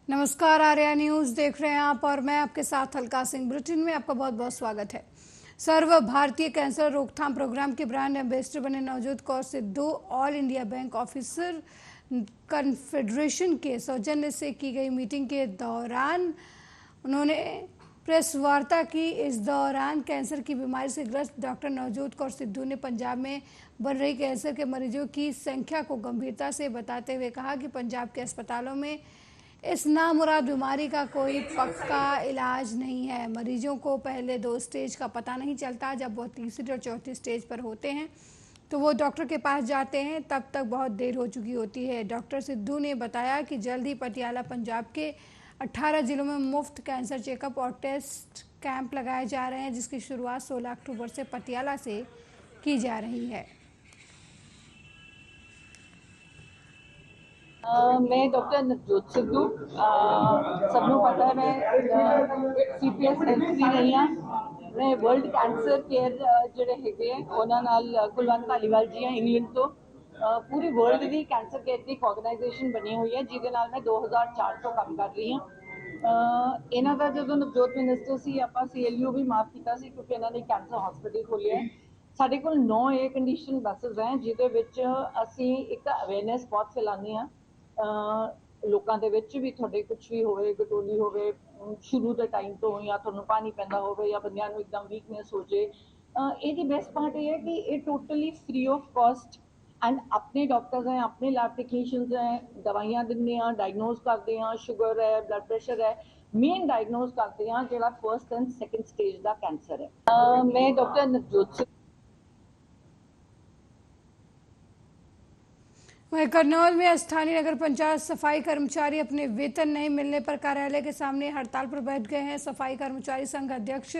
नमस्कार, आर्या न्यूज देख रहे हैं आप और मैं आपके साथ अलका सिंह। बुलेटिन में आपका बहुत बहुत स्वागत है। सर्व भारतीय कैंसर रोकथाम प्रोग्राम के ब्रांड एम्बेसडर बने Navjot Kaur Sidhu all India bank officer confederation के सौजन्य से की गई मीटिंग के दौरान उन्होंने प्रेस वार्ता की। इस दौरान कैंसर की बीमारी से ग्रस्त डॉक्टर नवजोत कौर सिद्धू ने पंजाब में बढ़ रही कैंसर के मरीजों की संख्या को गंभीरता से बताते हुए कहा कि पंजाब के अस्पतालों में इस नामुराद बीमारी का कोई पक्का इलाज नहीं है। मरीजों को पहले 2 स्टेज का पता नहीं चलता। जब वो तीसरी और चौथी स्टेज पर होते हैं तो वो डॉक्टर के पास जाते हैं, तब तक बहुत देर हो चुकी होती है। डॉक्टर सिद्धू ने बताया कि जल्द ही पटियाला पंजाब के 18 जिलों में मुफ्त कैंसर चेकअप और टेस्ट कैंप लगाए जा रहे हैं, जिसकी शुरुआत 16 अक्टूबर से पटियाला से की जा रही है। मैं डॉक्टर नवजोत सिद्धू सबनों पता है मैं CPS MC रही हाँ। मैं वर्ल्ड कैंसर केयर ਜਿਹੜੇ ਹੈਗੇ ਉਹਨਾਂ ਨਾਲ ਕੁਲਵੰਤ ਧਾਲੀਵਾਲ ਜੀ ਇੰਗਲੈਂਡ ਤੋਂ ਪੂਰੀ ਵਰਲਡ ਦੀ ਕੈਂਸਰ ਕੇਅਰ ਦੀ ਆਰਗੇਨਾਈਜੇਸ਼ਨ ਬਣੀ ਹੋਈ ਹੈ, ਜਿਹਦੇ ਨਾਲ ਮੈਂ 2004 ਤੋਂ ਕੰਮ ਕਰ ਰਹੀ ਹਾਂ। ਇਹਨਾਂ ਦਾ ਜਦੋਂ ਨਵਜੋਤ ਮਿਨਿਸਟਰ ਸੀ ਆਪਾਂ CLU ਵੀ ਮਾਫ ਕੀਤਾ ਸੀ ਕਿਉਂਕਿ ਇਹਨਾਂ ਨੇ ਕੈਂਸਰ ਹਸਪੀਟਲ ਖੋਲ੍ਹਿਆ ਹੈ। ਸਾਡੇ ਕੋਲ 9 ਏਅਰ ਕੰਡੀਸ਼ਨ ਬੱਸਸ ਹੈ, ਜਿਹਦੇ ਵਿੱਚ ਅਸੀਂ ਇੱਕ ਅਵੇਅਰਨੈਸ ਬਹੁਤ ਫੈਲਾਉਂਦੇ ਹਾਂ ਲੋਕਾਂ ਦੇ ਵਿੱਚ ਵੀ। ਤੁਹਾਡੇ ਕੁਝ ਵੀ ਹੋਵੇ, ਗਟੋਲੀ ਹੋਵੇ ਸ਼ੁਰੂ ਦੇ ਟਾਈਮ ਤੋਂ, ਜਾਂ ਤੁਹਾਨੂੰ ਪਾਣੀ ਪੈਂਦਾ ਹੋਵੇ, ਜਾਂ ਬੰਦਿਆਂ ਨੂੰ ਇੱਕਦਮ ਵੀਕਨੈਸ ਹੋ ਜੇ, ਇਹਦੀ ਬੈਸਟ ਪਾਰਟ ਇਹ ਹੈ ਕਿ ਇਹ totally free of cost and ਆਪਣੇ ਡਾਕਟਰਸ ਹੈ, ਆਪਣੇ ਲੈਬ ਟੈਕਨੀਸ਼ੀਅਨਸ ਹੈ, ਦਵਾਈਆਂ ਦਿੰਦੇ ਹਾਂ, ਡਾਇਗਨੋਸ ਕਰਦੇ ਹਾਂ, ਸ਼ੂਗਰ ਹੈ, ਬਲੱਡ ਪ੍ਰੈਸ਼ਰ ਹੈ, ਮੇਨ ਡਾਇਗਨੋਸ ਕਰਦੇ ਹਾਂ ਜਿਹੜਾ first and second stage the cancer ਹੈ। ਮੈਂ ਡਾਕਟਰ ਨਵਜੋਤ वहीं करनौल में स्थानीय नगर पंचायत सफाई कर्मचारी अपने वेतन नहीं मिलने पर कार्यालय के सामने हड़ताल पर बैठ गए हैं। सफाई कर्मचारी संघ अध्यक्ष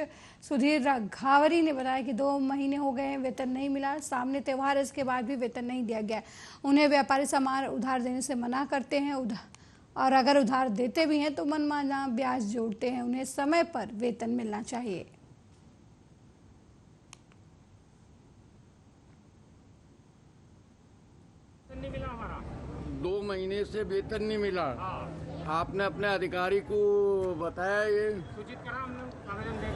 सुधीर घावरी ने बताया कि 2 महीने हो गए हैं, वेतन नहीं मिला। सामने त्यौहार, इसके बाद भी वेतन नहीं दिया गया। उन्हें व्यापारी सामान उधार देने से मना करते हैं और अगर उधार देते भी हैं तो मनमाना ब्याज जोड़ते हैं। उन्हें समय पर वेतन मिलना चाहिए। नहीं मिला हमारा 2 महीने से वेतन नहीं मिला। आपने अपने अधिकारी को बताया ये, सूचित करा हमने आवेदन दे,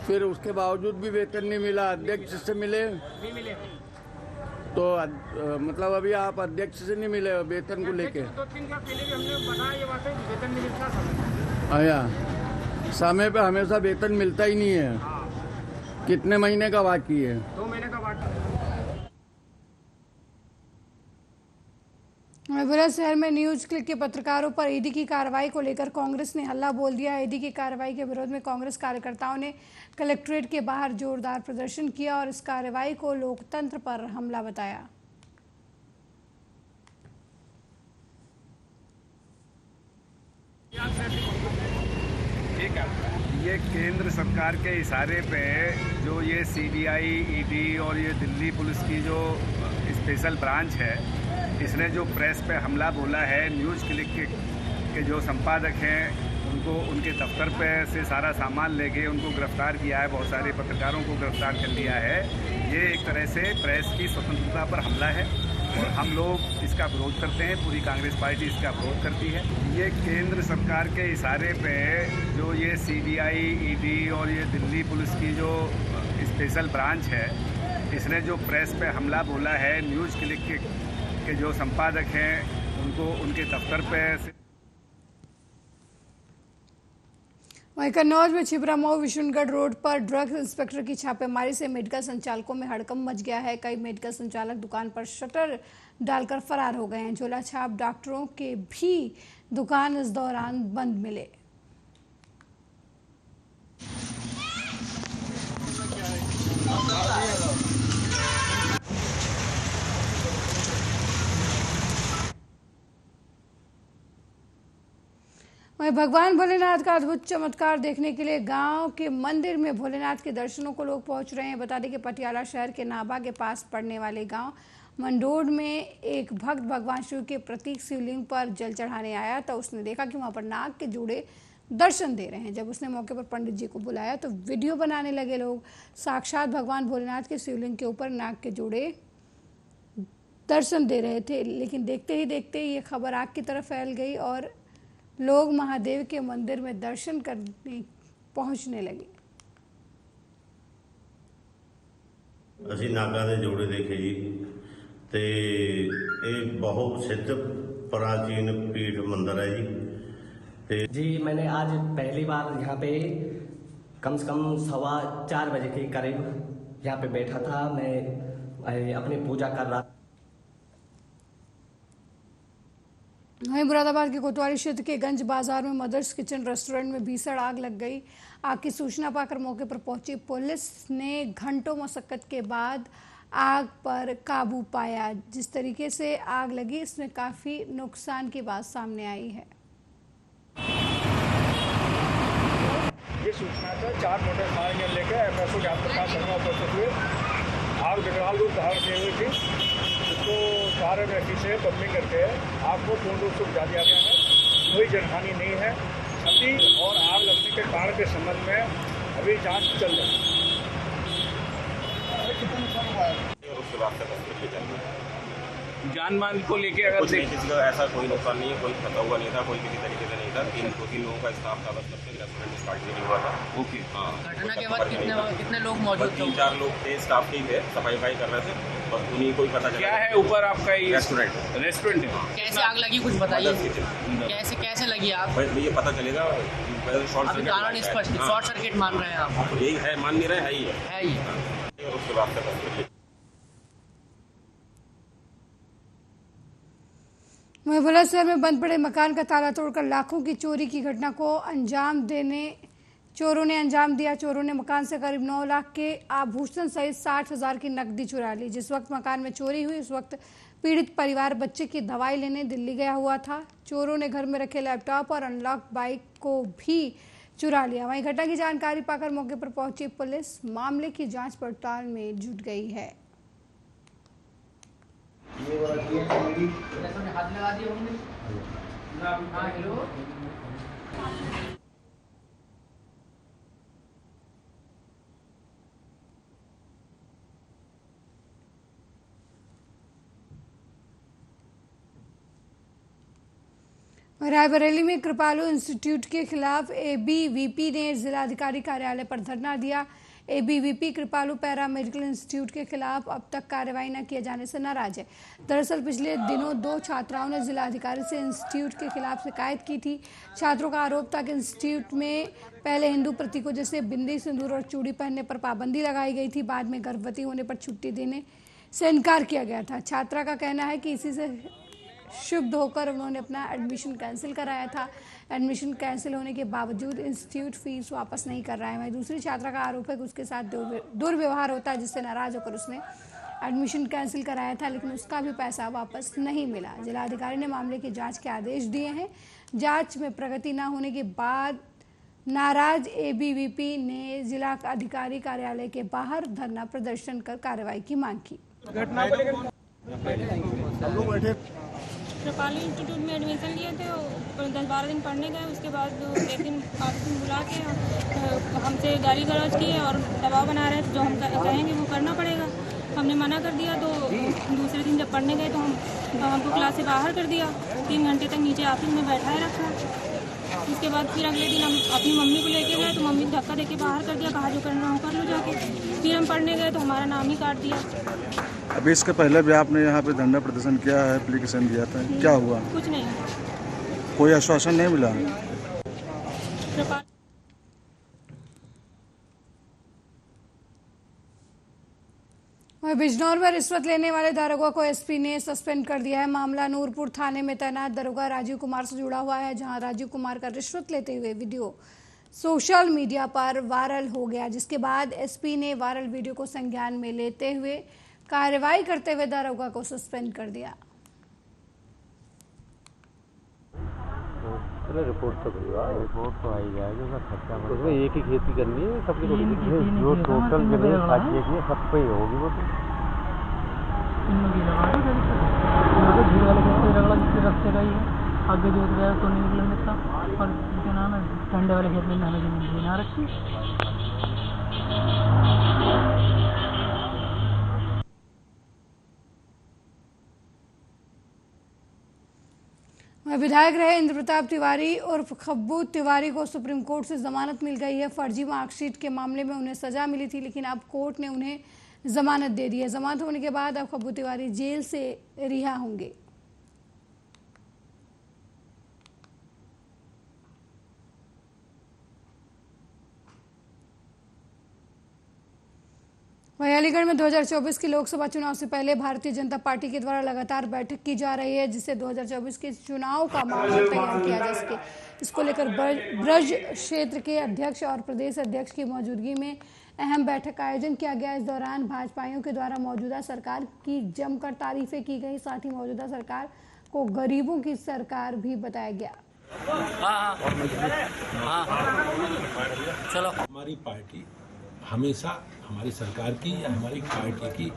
फिर उसके बावजूद भी वेतन नहीं मिला। अध्यक्ष से मिले नहीं मिले तो मतलब अभी आप अध्यक्ष से नहीं मिले वेतन को लेके? 2-3 का पहले भी हमने बताया ये बात है, वेतन नहीं मिलता समय। आया समय पे हमेशा वेतन मिलता ही नहीं है। कितने महीने का बाकी है? 2 महीने का बाकी। बुलंदशहर में न्यूज क्लिक के पत्रकारों पर ईडी की कार्रवाई को लेकर कांग्रेस ने हल्ला बोल दिया। ईडी की कार्रवाई के विरोध में कांग्रेस कार्यकर्ताओं ने कलेक्ट्रेट के बाहर जोरदार प्रदर्शन किया और इस कार्रवाई को लोकतंत्र पर हमला बताया। ये केंद्र सरकार के इशारे पे जो ये CBI, ED और ये दिल्ली पुलिस की जो स्पेशल ब्रांच है, इसने जो प्रेस पे हमला बोला है, न्यूज़ क्लिक के जो संपादक हैं उनको उनके दफ्तर पे से सारा सामान लेके उनको गिरफ्तार किया है, बहुत सारे पत्रकारों को गिरफ्तार कर लिया है। ये एक तरह से प्रेस की स्वतंत्रता पर हमला है और हम लोग इसका विरोध करते हैं। पूरी कांग्रेस पार्टी इसका विरोध करती है। ये केंद्र सरकार के इशारे पे जो ये CBI, ED और ये दिल्ली पुलिस की जो स्पेशल ब्रांच है, इसने जो प्रेस पे हमला बोला है, न्यूज़ क्लिक के जो संपादक हैं उनको उनके दफ्तर पे। वहीं कन्नौज में छिबरामऊ विशुनगढ़ रोड पर ड्रग्स इंस्पेक्टर की छापेमारी से मेडिकल संचालकों में हड़कंप मच गया है। कई मेडिकल संचालक दुकान पर शटर डालकर फरार हो गए हैं। झोला छाप डॉक्टरों के भी दुकान इस दौरान बंद मिले। वहीं भगवान भोलेनाथ का अद्भुत चमत्कार देखने के लिए गांव के मंदिर में भोलेनाथ के दर्शनों को लोग पहुंच रहे हैं। बता दें कि पटियाला शहर के नाभा के पास पड़ने वाले गांव मंडोड में एक भक्त भगवान शिव के प्रतीक शिवलिंग पर जल चढ़ाने आया तो उसने देखा कि वहां पर नाग के जोड़े दर्शन दे रहे हैं। जब उसने मौके पर पंडित जी को बुलाया तो वीडियो बनाने लगे लोग। साक्षात भगवान भोलेनाथ के शिवलिंग के ऊपर नाग के जोड़े दर्शन दे रहे थे, लेकिन देखते ही देखते ये खबर आग की तरफ फैल गई और लोग महादेव के मंदिर में दर्शन करने पहुंचने लगे। ਅਸੀਂ ਨਾਗਾ ਦੇ ਜੋੜੇ ਦੇਖੇ ਜੀ ਤੇ ਇਹ ਬਹੁਤ ਸਿੱਧ ਪ੍ਰਾਚੀਨ ਪੀठ ਮੰਦਿਰ ਹੈ ਜੀ। जी मैंने आज पहली बार यहाँ पे कम से कम 4:15 बजे के करीब यहाँ पे बैठा था। मैं अपनी पूजा कर रहा। वहीं मुरादाबाद के कोतवाली क्षेत्र के गंज बाजार में मदर्स किचन रेस्टोरेंट में भीषण आग लग गई। आग की सूचना पाकर मौके पर पहुंची पुलिस ने घंटों मशक्कत के बाद आग पर काबू पाया। जिस तरीके से आग लगी इसमें काफी नुकसान की बात सामने आई है। ये सूचना था 4 मोटरसाइकिल लेकर एफएसओ ज्ञापन करना उपस्थित हुए। आग विकराल रूप धारण की हुई थी, जिसको सारे व्यक्ति से पंपिंग करके आग को पूर्ण रूप से बुझा दिया गया है। कोई जनहानि नहीं है। क्षति और आग लगने के कारण के संबंध में अभी जांच चल रही है। उसके बाद तक लेके जाएंगे। जान माल को लेके अगर कुछ नहीं, किसी का ऐसा कोई नुकसान नहीं है, कोई फंसा हुआ नहीं था, कोई किसी तरीके से नहीं था। 2-3 लोगों का स्टाफ था, बस सबसे रेस्टोरेंट स्टार्ट नहीं हुआ था। ओके। हाँ, घटना के बाद कितने लोग मौजूद थे? 3-4 लोग थे, स्टाफ ही थे, सफाई कर रहे थे और उन्हीं को ही पता चला। क्या है ऊपर आपका ये रेस्टोरेंट है? कैसे आग लगी कुछ बताइए। कैसे लगी आग? ये पता चलेगा। शॉर्ट अभी कारण स्पष्ट शॉर्ट सर्किट मान रहे हैं आप? यही है, मान नहीं रहे, है ही है ही। और उसके बाद तक वहीं बुलंदशहर में बंद पड़े मकान का ताला तोड़कर लाखों की चोरी की घटना को चोरों ने अंजाम दिया। चोरों ने मकान से करीब 9 लाख के आभूषण सहित 60,000 की नकदी चुरा ली। जिस वक्त मकान में चोरी हुई उस वक्त पीड़ित परिवार बच्चे की दवाई लेने दिल्ली गया हुआ था। चोरों ने घर में रखे लैपटॉप और अनलॉक बाइक को भी चुरा लिया। वहीं घटना की जानकारी पाकर मौके पर पहुंची पुलिस मामले की जांच पड़ताल में जुट गई है। हाथ लगा दिए होंगे। हाँ, हेलो। रायबरेली में कृपालू इंस्टीट्यूट के खिलाफ एबीवीपी ने जिलाधिकारी कार्यालय पर धरना दिया। एबीवीपी कृपालू पैरा मेडिकल इंस्टीट्यूट के खिलाफ अब तक कार्रवाई न किए जाने से नाराज है। दरअसल पिछले दिनों 2 छात्राओं ने जिलाधिकारी से इंस्टीट्यूट के खिलाफ शिकायत की थी। छात्रों का आरोप था कि इंस्टीट्यूट में पहले हिंदू प्रतीकों जैसे बिंदी, सिंदूर और चूड़ी पहनने पर पाबंदी लगाई गई थी। बाद में गर्भवती होने पर छुट्टी देने से इनकार किया गया था। छात्रा का कहना है कि इसी से क्षुब्ध होकर उन्होंने अपना एडमिशन कैंसिल कराया था। एडमिशन कैंसिल होने के बावजूद इंस्टीट्यूट फीस वापस नहीं कर रहा है। वहीं दूसरी छात्रा का आरोप है कि उसके साथ दुर्व्यवहार होता है, जिससे नाराज होकर उसने एडमिशन कैंसिल कराया था, लेकिन उसका भी पैसा वापस नहीं मिला। जिलाधिकारी ने मामले की जांच के आदेश दिए हैं। जांच में प्रगति न होने के बाद नाराज एबीवीपी ने जिला अधिकारी कार्यालय के बाहर धरना प्रदर्शन कर कार्रवाई की मांग की। कृपालू इंस्टीट्यूट में एडमिशन लिए थे, 10-12 दिन पढ़ने गए। उसके बाद एक दिन बुला के हमसे गाली गलौज किए और दबाव बना रहे थे। जो हम कहेंगे वो करना पड़ेगा। हमने मना कर दिया। तो दूसरे दिन जब पढ़ने गए तो हमको क्लास से बाहर कर दिया। 3 घंटे तक नीचे ऑफिस में बैठाए रखा। उसके बाद फिर अगले दिन हम अपनी मम्मी को लेके गए तो मम्मी को धक्का देके बाहर कर दिया। कहा जो करना हो कर लो जाके। फिर हम पढ़ने गए तो हमारा नाम ही काट दिया। अभी इसके पहले भी आपने यहाँ पे धरना प्रदर्शन किया है, एप्लीकेशन दिया था, क्या हुआ? कुछ नहीं, कोई आश्वासन नहीं मिला। बिजनौर में रिश्वत लेने वाले दारोगा को एसपी ने सस्पेंड कर दिया है। मामला नूरपुर थाने में तैनात दारोगा राजीव कुमार से जुड़ा हुआ है, जहां राजीव कुमार का रिश्वत लेते हुए वीडियो सोशल मीडिया पर वायरल हो गया, जिसके बाद एसपी ने वायरल वीडियो को संज्ञान में लेते हुए कार्रवाई करते हुए दारोगा को सस्पेंड कर दिया। रिपोर्ट तो आई जाएगा, खर्चा उसमें एक ही खेती करनी है, सबकी जो टोटल जगह खासिए की सब पे ही होगी वो तो रस्ते का ही है। आगे जोत गया तो नहीं निकलने का। और क्या नाम है, ठंडे वाले खेत में हमें जमीन ना रखी। वह विधायक रहे इंद्र प्रताप तिवारी उर्फ खब्बू तिवारी को सुप्रीम कोर्ट से जमानत मिल गई है। फर्जी मार्कशीट के मामले में उन्हें सजा मिली थी, लेकिन अब कोर्ट ने उन्हें जमानत दे दी है। जमानत होने के बाद अब खब्बू तिवारी जेल से रिहा होंगे। वहीं अलीगढ़ में 2024 के लोकसभा चुनाव से पहले भारतीय जनता पार्टी के द्वारा लगातार बैठक की जा रही है, जिससे 2024 के चुनाव का माहौल तैयार किया जा सके। इसको लेकर ब्रज क्षेत्र के अध्यक्ष और प्रदेश अध्यक्ष की मौजूदगी में अहम बैठक का आयोजन किया गया। इस दौरान भाजपाइयों के द्वारा मौजूदा सरकार की जमकर तारीफें की गई। साथ ही मौजूदा सरकार को गरीबों की सरकार भी बताया गया। चलो, हमारी पार्टी हमेशा हमारी सरकार की या हमारी पार्टी की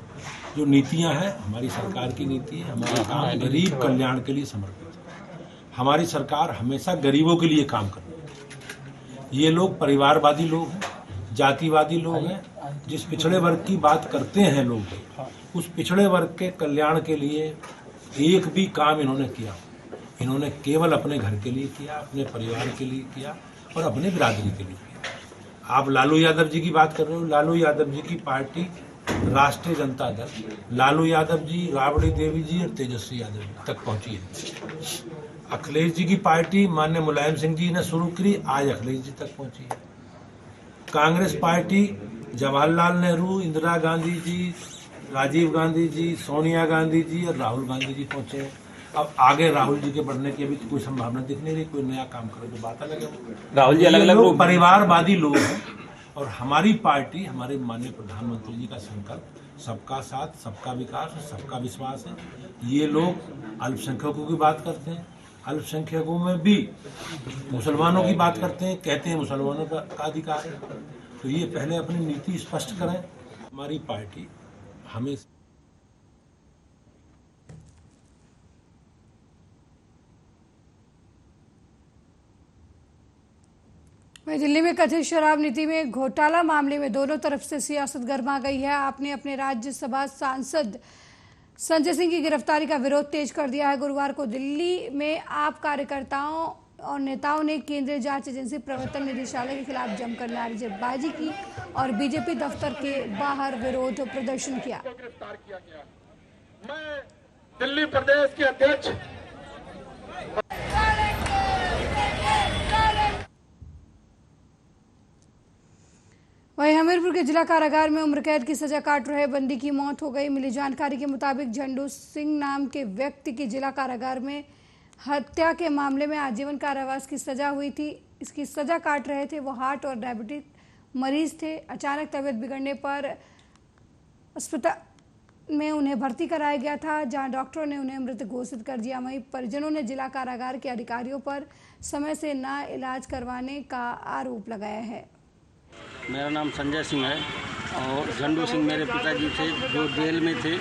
जो नीतियां हैं, हमारी सरकार की नीति है, हमारा काम गरीब कल्याण के लिए समर्पित है। हमारी सरकार हमेशा गरीबों के लिए काम कर रही है। ये लोग परिवारवादी लोग हैं, जातिवादी लोग हैं। जिस पिछड़े वर्ग की बात करते हैं लोग, उस पिछड़े वर्ग के कल्याण के लिए एक भी काम इन्होंने किया। इन्होंने केवल अपने घर के लिए किया, अपने परिवार के लिए किया और अपने बिरादरी के लिए किया। आप लालू यादव जी की बात कर रहे हो। लालू यादव जी की पार्टी राष्ट्रीय जनता दल, लालू यादव जी, राबड़ी देवी जी और तेजस्वी यादव जी तक पहुंची है। अखिलेश जी की पार्टी माननीय मुलायम सिंह जी ने शुरू की, आज अखिलेश जी तक पहुंची है। कांग्रेस पार्टी जवाहरलाल नेहरू, इंदिरा गांधी जी, राजीव गांधी जी, सोनिया गांधी जी और राहुल गांधी जी पहुंचे हैं। अब आगे राहुल जी के बढ़ने की अभी कोई संभावना दिख नहीं रही। कोई नया काम करे तो बात अलग है। राहुल जी अलग-अलग परिवारवादी लोग हैं और हमारी पार्टी, हमारे माननीय प्रधानमंत्री जी का संकल्प सबका साथ, सबका विकास और सबका विश्वास है। ये लोग अल्पसंख्यकों की बात करते हैं, अल्पसंख्यकों में भी मुसलमानों की बात करते हैं, कहते हैं मुसलमानों का अधिकार है। तो ये पहले अपनी नीति स्पष्ट करें। हमारी पार्टी हमेशा वहीं दिल्ली में कथित शराब नीति में घोटाला मामले में दोनों तरफ से सियासत गर्मा गई है। आपने अपने राज्यसभा सांसद संजय सिंह की गिरफ्तारी का विरोध तेज कर दिया है। गुरुवार को दिल्ली में आप कार्यकर्ताओं और नेताओं ने केंद्रीय जांच एजेंसी प्रवर्तन निदेशालय के खिलाफ जमकर नारेबाजी की और बीजेपी दफ्तर के बाहर विरोध प्रदर्शन किया। मैं दिल्ली प्रदेश के अध्यक्ष वहीं हमीरपुर के जिला कारागार में उम्र कैद की सजा काट रहे बंदी की मौत हो गई। मिली जानकारी के मुताबिक झंडू सिंह नाम के व्यक्ति की जिला कारागार में हत्या के मामले में आजीवन कारावास की सजा हुई थी। इसकी सजा काट रहे थे वो हार्ट और डायबिटीज मरीज थे। अचानक तबीयत बिगड़ने पर अस्पताल में उन्हें भर्ती कराया गया था, जहां डॉक्टरों ने उन्हें मृत घोषित कर दिया। वहीं परिजनों ने जिला कारागार के अधिकारियों पर समय से न इलाज करवाने का आरोप लगाया है। मेरा नाम संजय सिंह है और झंडू सिंह मेरे पिताजी थे जो जेल में थे।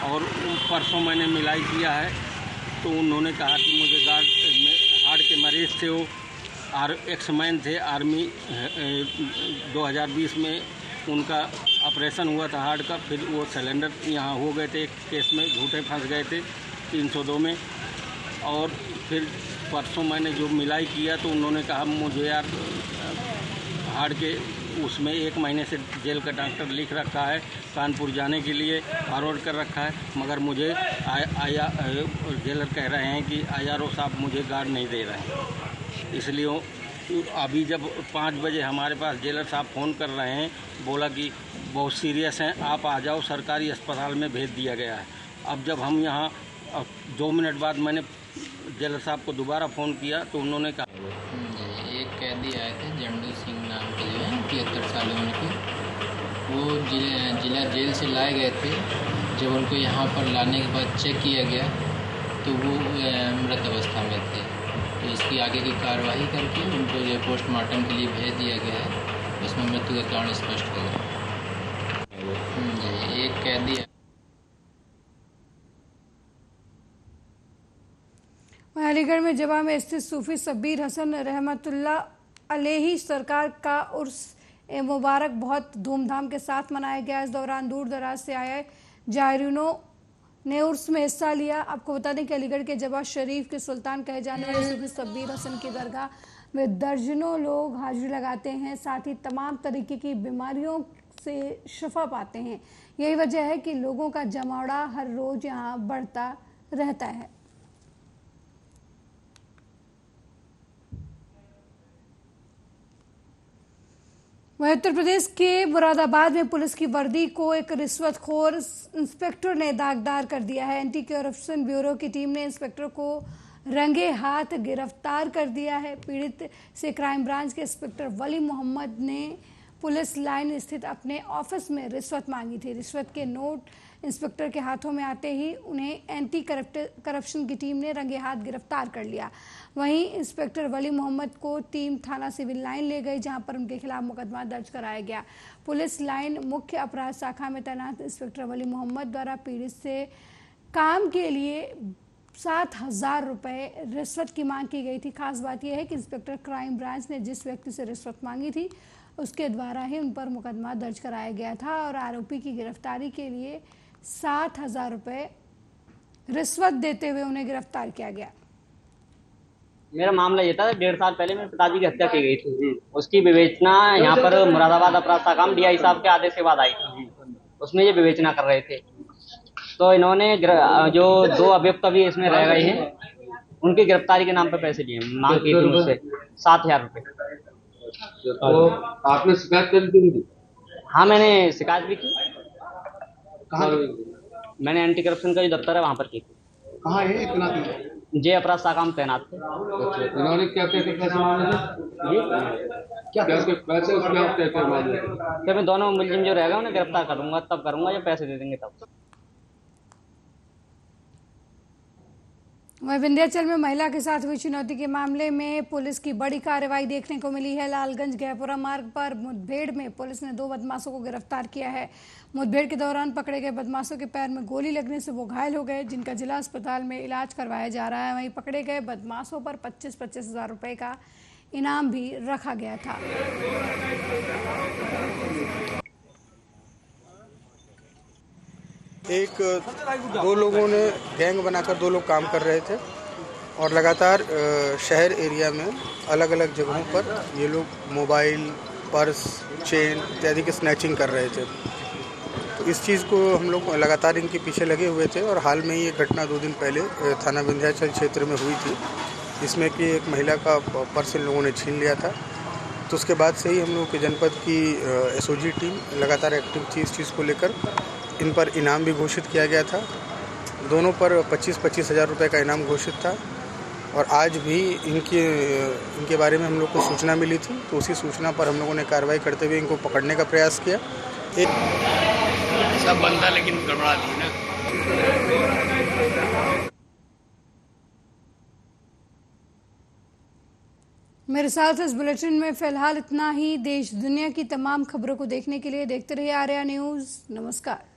और परसों मैंने मिलाई किया है तो उन्होंने कहा कि मुझे हार्ट के मरीज़ थे वो और एक्समैन थे आर्मी। 2020 में उनका ऑपरेशन हुआ था हार्ट का। फिर वो सिलेंडर यहाँ हो गए थे, एक केस में झूठे फंस गए थे 302 में। और फिर परसों मैंने जो मिलाई किया तो उन्होंने कहा मुझे यार हार्ट के उसमें 1 महीने से जेल का डॉक्टर लिख रखा है, कानपुर जाने के लिए फॉरवर्ड कर रखा है, मगर मुझे जेलर कह रहे हैं कि IRO साहब मुझे गार्ड नहीं दे रहे हैं। इसलिए अभी जब 5 बजे हमारे पास जेलर साहब फ़ोन कर रहे हैं, बोला कि बहुत सीरियस हैं, आप आ जाओ, सरकारी अस्पताल में भेज दिया गया है। अब जब हम यहाँ 2 मिनट बाद मैंने जेलर साहब को दोबारा फ़ोन किया तो उन्होंने कहा एक कैदी आए थे झंडू सिंह नाम के जो है 73 साल उम्र के, वो जिला जेल से लाए गए थे। जब उनको यहाँ पर लाने के बाद चेक किया गया तो वो मृत अवस्था में थे। तो इसकी आगे की कार्रवाई करके उनको जो पोस्टमार्टम के लिए भेज दिया गया है। उसमें मृत्यु का कारण स्पष्ट हो गया। एक कैदी अलीगढ़ में जवा में स्थित सूफी शब्बीर हसन रहमतुल्लाह अलैही सरकार का उर्स ए मुबारक बहुत धूमधाम के साथ मनाया गया। इस दौरान दूर दराज से आए जायरीनों ने उर्स में हिस्सा लिया। आपको बता दें कि अलीगढ़ के जवा शरीफ के सुल्तान कहे जाने वाले सूफी शब्बीर हसन की दरगाह में दर्जनों लोग हाजिरी लगाते हैं, साथ ही तमाम तरीके की बीमारियों से शफा पाते हैं। यही वजह है कि लोगों का जमावड़ा हर रोज यहाँ बढ़ता रहता है। वहीं उत्तर प्रदेश के मुरादाबाद में पुलिस की वर्दी को एक रिश्वतखोर इंस्पेक्टर ने दागदार कर दिया है। एंटी करप्शन ब्यूरो की टीम ने इंस्पेक्टर को रंगे हाथ गिरफ्तार कर दिया है। पीड़ित से क्राइम ब्रांच के इंस्पेक्टर वली मोहम्मद ने पुलिस लाइन स्थित अपने ऑफिस में रिश्वत मांगी थी। रिश्वत के नोट इंस्पेक्टर के हाथों में आते ही उन्हें एंटी करप्शन की टीम ने रंगे हाथ गिरफ्तार कर लिया। वहीं इंस्पेक्टर वली मोहम्मद को टीम थाना सिविल लाइन ले गई, जहां पर उनके खिलाफ मुकदमा दर्ज कराया गया। पुलिस लाइन मुख्य अपराध शाखा में तैनात इंस्पेक्टर वली मोहम्मद द्वारा पीड़ित से काम के लिए 7,000 रुपये रिश्वत की मांग की गई थी। खास बात यह है कि इंस्पेक्टर क्राइम ब्रांच ने जिस व्यक्ति से रिश्वत मांगी थी उसके द्वारा ही उन पर मुकदमा दर्ज कराया गया था और आरोपी की गिरफ्तारी के लिए 7,000 रुपये रिश्वत देते हुए उन्हें गिरफ्तार किया गया। मेरा मामला ये था, 1.5 साल पहले मेरे पिताजी की हत्या की गई थी। उसकी विवेचना यहाँ पर मुरादाबाद अपराध शाखा में DI साहब के आदेश के बाद आई थी। उसमें ये विवेचना कर रहे थे, तो इन्होंने जो 2 अभियुक्त अभी इसमें रह गए हैं उनकी गिरफ्तारी के नाम पर पैसे लिए, मांग की थी मुझसे 7,000 रुपये। तो आपने शिकायत करी थी? हाँ, मैंने शिकायत भी की। कहाँ? मैंने एंटी करप्शन का जो दफ्तर है वहाँ पर की थी। कहाँ है इतना की? जे अपराध शाखा में तैनात थे। इन्होंने क्या पैसे मांगे थे? क्या पैसे मांगे थे? फिर मैं दोनों मुलजिम जो रह गए उन्हें गिरफ्तार करूंगा, तब करूंगा जब पैसे दे देंगे तब। वहीं विंध्याचल में महिला के साथ हुई चुनौती के मामले में पुलिस की बड़ी कार्रवाई देखने को मिली है। लालगंज गहपुरा मार्ग पर मुठभेड़ में पुलिस ने 2 बदमाशों को गिरफ्तार किया है। मुठभेड़ के दौरान पकड़े गए बदमाशों के पैर में गोली लगने से वो घायल हो गए, जिनका जिला अस्पताल में इलाज करवाया जा रहा है। वहीं पकड़े गए बदमाशों पर 25-25 हज़ार रुपये का इनाम भी रखा गया था। दो लोगों ने गैंग बनाकर 2 लोग काम कर रहे थे और लगातार शहर एरिया में अलग अलग जगहों पर ये लोग मोबाइल, पर्स, चेन इत्यादि की स्नैचिंग कर रहे थे। तो इस चीज़ को हम लोग लगातार इनके पीछे लगे हुए थे और हाल में ये घटना 2 दिन पहले थाना विंध्याचल क्षेत्र में हुई थी, इसमें कि एक महिला का पर्स इन लोगों ने छीन लिया था। तो उसके बाद से ही हम लोग के जनपद की SOG टीम लगातार एक्टिव थी इस चीज़ को लेकर। इन पर इनाम भी घोषित किया गया था। दोनों पर 25-25 हज़ार रुपये का इनाम घोषित था और आज भी इनके बारे में हम लोग को सूचना मिली थी, तो उसी सूचना पर हम लोगों ने कार्रवाई करते हुए इनको पकड़ने का प्रयास किया। सब बंदा लेकिन गड़बड़ा दी ना। मेरे साथ इस बुलेटिन में फिलहाल इतना ही। देश दुनिया की तमाम खबरों को देखने के लिए देखते रहिए आर्या न्यूज़। नमस्कार।